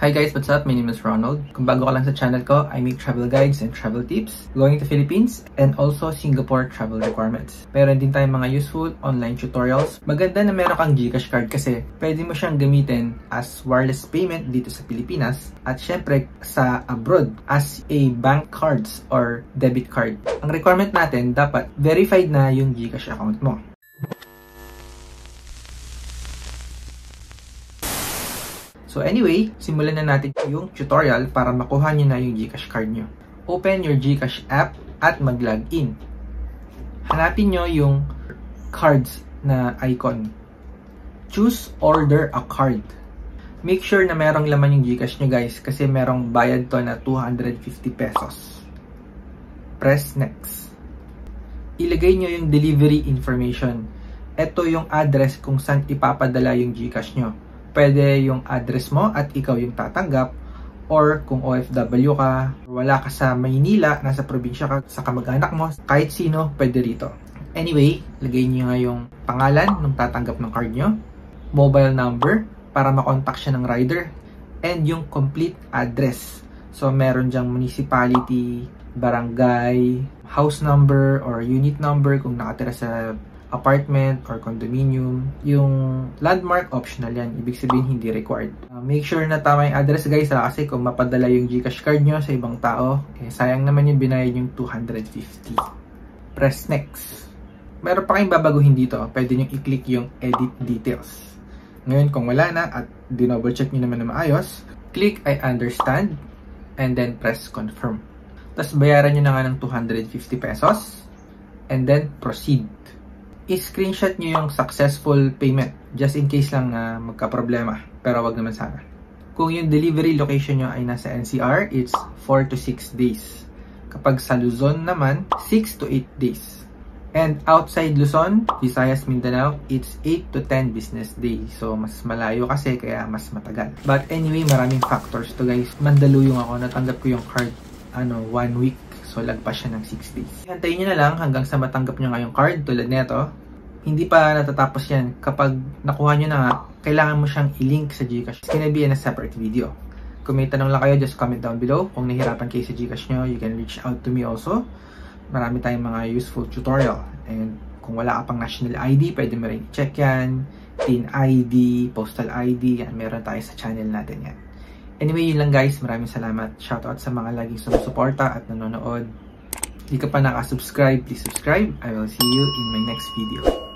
Hi guys, what's up? My name is Ronald. Kung bago ka lang sa channel ko, I make travel guides and travel tips going to Philippines and also Singapore travel requirements. Meron din tayong mga useful online tutorials. Maganda na meron kang GCash card kasi pwede mo siyang gamitin as wireless payment dito sa Pilipinas at syempre sa abroad as a bank cards or debit card. Ang requirement natin, dapat verified na yung GCash account mo. So anyway, simulan na natin yung tutorial para makuha nyo na yung GCash card nyo. Open your GCash app at mag-login. Hanapin nyo yung cards na icon. Choose order a card. Make sure na merong laman yung GCash nyo guys kasi merong bayad to na 250 pesos. Press next. Ilagay nyo yung delivery information. Ito yung address kung saan ipapadala yung GCash nyo. Pwede yung address mo at ikaw yung tatanggap, or kung OFW ka, wala ka sa Maynila, nasa probinsya ka, sa kamag-anak mo, kahit sino, pwede rito. Anyway, lagay nyo nga yung pangalan ng tatanggap ng card nyo, mobile number para makontak siya ng rider, and yung complete address. So meron dyang municipality, barangay, house number or unit number kung nakatira sa apartment or condominium. Yung landmark, optional yan. Ibig sabihin, hindi required. Make sure na tama yung address guys kasi kung mapadala yung GCash card nyo sa ibang tao, sayang naman yung binayad yung 250. Press next. Meron pa kayong babaguhin dito. Pwede nyo i-click yung edit details. Ngayon, kung wala na at dinouble check nyo naman na maayos, click I understand and then press confirm. Tapos bayaran nyo na nga ng 250 pesos and then proceed. I-screenshot nyo yung successful payment just in case lang na magka-problema, pero wag naman sana. Kung yung delivery location nyo ay nasa NCR, it's 4 to 6 days. Kapag sa Luzon naman, 6 to 8 days. And outside Luzon, Visayas, Mindanao, it's 8 to 10 business days. So mas malayo kasi kaya mas matagal. But anyway, maraming factors to guys. Mandaluyong ako, natanggap ko yung card 1 week. So, lagpas siya ng 6 days. Hantayin nyo na lang hanggang sa matanggap nyo nga yung card tulad nito. Hindi pa natatapos yan. Kapag nakuha nyo na nga, kailangan mo siyang i-link sa GCash. It's gonna be in a separate video. Kung may tanong lang kayo, just comment down below. Kung nahihirapan kayo sa GCash nyo, you can reach out to me also. Marami tayong mga useful tutorial. And kung wala ka pang national ID, pwede mo rin i-check yan. TIN ID, postal ID, yan. Meron tayo sa channel natin yan. Anyway, yun lang guys. Maraming salamat. Shoutout sa mga laging sumusuporta at nanonood. Hindi ka pa nakasubscribe, please subscribe. I will see you in my next video.